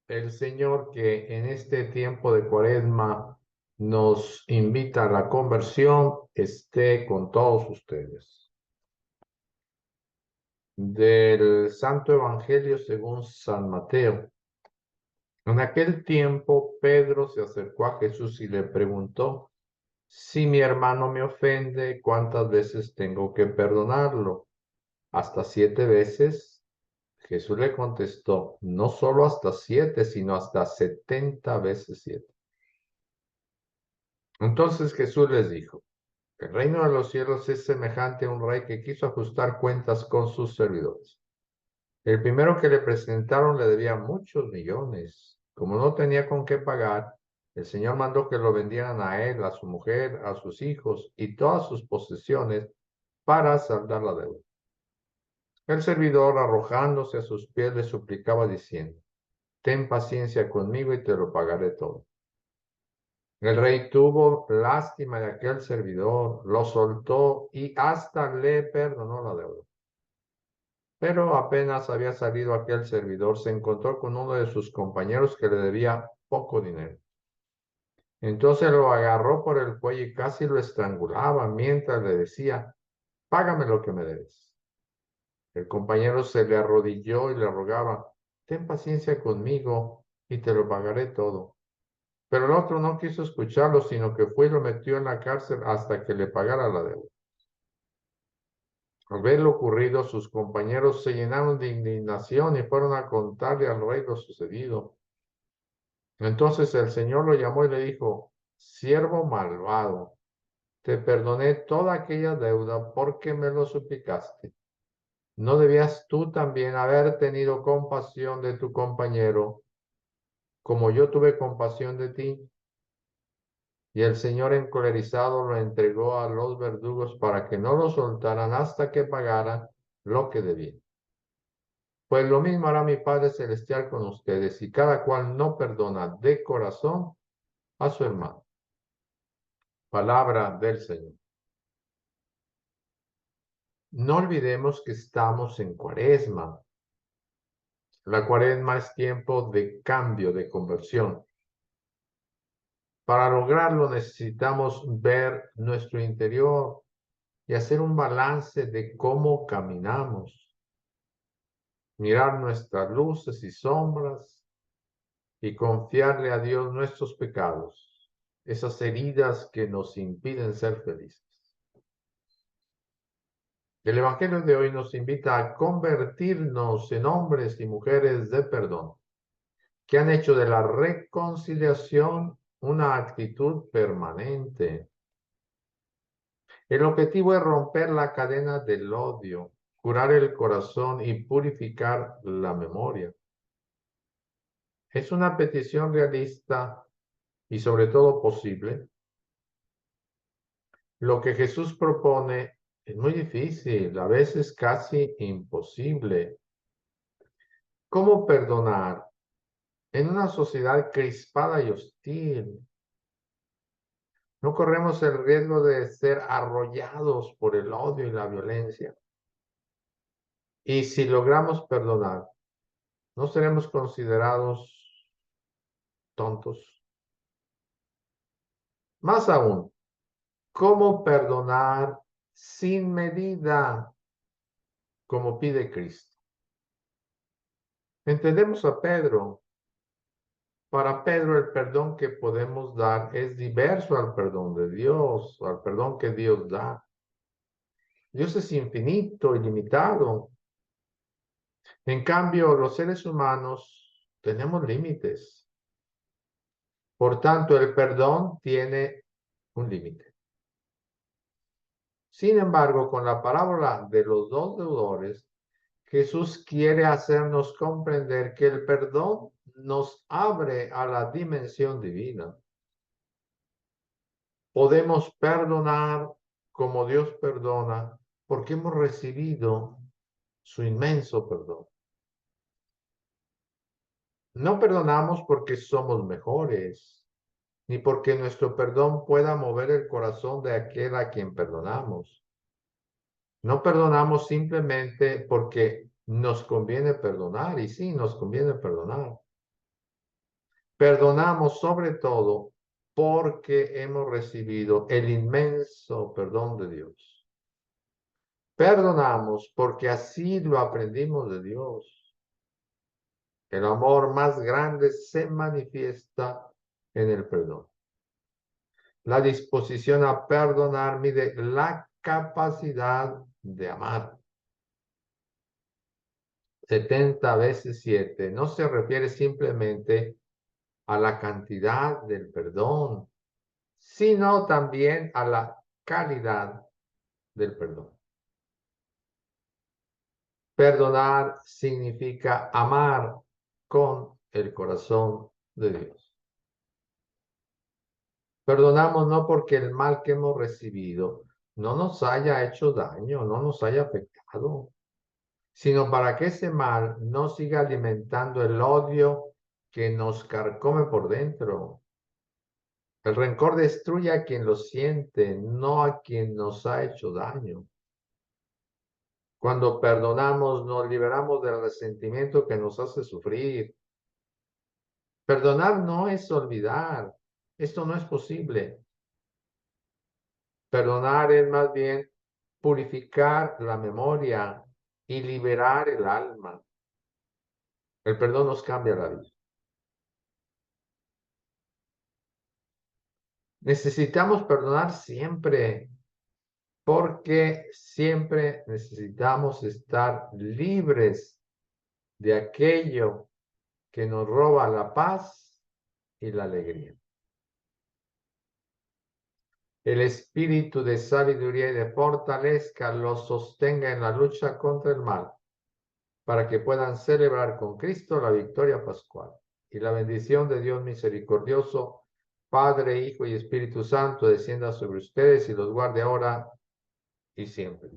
El Señor que en este tiempo de Cuaresma nos invita a la conversión esté con todos ustedes. Del Santo Evangelio según San Mateo. En aquel tiempo Pedro se acercó a Jesús y le preguntó: si mi hermano me ofende, ¿cuántas veces tengo que perdonarlo? ¿Hasta 7 veces? Jesús le contestó: no solo hasta 7, sino hasta 70 veces 7. Entonces Jesús les dijo: el reino de los cielos es semejante a un rey que quiso ajustar cuentas con sus servidores. El primero que le presentaron le debía muchos millones. Como no tenía con qué pagar, el Señor mandó que lo vendieran a él, a su mujer, a sus hijos y todas sus posesiones para saldar la deuda. El servidor, arrojándose a sus pies, le suplicaba diciendo: ten paciencia conmigo y te lo pagaré todo. El rey tuvo lástima de aquel servidor, lo soltó y hasta le perdonó la deuda. Pero apenas había salido aquel servidor, se encontró con uno de sus compañeros que le debía poco dinero. Entonces lo agarró por el cuello y casi lo estrangulaba mientras le decía: págame lo que me debes. El compañero se le arrodilló y le rogaba: ten paciencia conmigo y te lo pagaré todo. Pero el otro no quiso escucharlo, sino que fue y lo metió en la cárcel hasta que le pagara la deuda. Al ver lo ocurrido, sus compañeros se llenaron de indignación y fueron a contarle al rey lo sucedido. Entonces el Señor lo llamó y le dijo: siervo malvado, te perdoné toda aquella deuda porque me lo suplicaste. ¿No debías tú también haber tenido compasión de tu compañero, como yo tuve compasión de ti? Y el Señor, encolerizado, lo entregó a los verdugos para que no lo soltaran hasta que pagara lo que debía. Pues lo mismo hará mi Padre Celestial con ustedes, si cada cual no perdona de corazón a su hermano. Palabra del Señor. No olvidemos que estamos en Cuaresma. La Cuaresma es tiempo de cambio, de conversión. Para lograrlo necesitamos ver nuestro interior y hacer un balance de cómo caminamos, mirar nuestras luces y sombras y confiarle a Dios nuestros pecados, esas heridas que nos impiden ser felices. El Evangelio de hoy nos invita a convertirnos en hombres y mujeres de perdón, que han hecho de la reconciliación una actitud permanente. El objetivo es romper la cadena del odio, curar el corazón y purificar la memoria. Es una petición realista y sobre todo posible. Lo que Jesús propone es muy difícil, a veces casi imposible. ¿Cómo perdonar en una sociedad crispada y hostil? No corremos el riesgo de ser arrollados por el odio y la violencia. Y si logramos perdonar, no seremos considerados tontos. Más aún, ¿cómo perdonar sin medida, como pide Cristo? Entendemos a Pedro. Para Pedro, el perdón que podemos dar es diverso al perdón de Dios, al perdón que Dios da. Dios es infinito, ilimitado. En cambio, los seres humanos tenemos límites. Por tanto, el perdón tiene un límite. Sin embargo, con la parábola de los dos deudores, Jesús quiere hacernos comprender que el perdón nos abre a la dimensión divina. Podemos perdonar como Dios perdona porque hemos recibido su inmenso perdón. No perdonamos porque somos mejores, ni porque nuestro perdón pueda mover el corazón de aquel a quien perdonamos. No perdonamos simplemente porque nos conviene perdonar, y sí, nos conviene perdonar. Perdonamos sobre todo porque hemos recibido el inmenso perdón de Dios. Perdonamos porque así lo aprendimos de Dios. El amor más grande se manifiesta en el perdón. La disposición a perdonar mide la capacidad de amar. 70 veces 7 no se refiere simplemente a la cantidad del perdón, sino también a la calidad del perdón. Perdonar significa amar con el corazón de Dios. Perdonamos no porque el mal que hemos recibido no nos haya hecho daño, no nos haya afectado, sino para que ese mal no siga alimentando el odio que nos carcome por dentro. El rencor destruye a quien lo siente, no a quien nos ha hecho daño. Cuando perdonamos, nos liberamos del resentimiento que nos hace sufrir. Perdonar no es olvidar. Esto no es posible. Perdonar es más bien purificar la memoria y liberar el alma. El perdón nos cambia la vida. Necesitamos perdonar siempre, porque siempre necesitamos estar libres de aquello que nos roba la paz y la alegría. El espíritu de sabiduría y de fortaleza los sostenga en la lucha contra el mal, para que puedan celebrar con Cristo la victoria pascual. Y la bendición de Dios misericordioso, Padre, Hijo y Espíritu Santo, descienda sobre ustedes y los guarde ahora y siempre.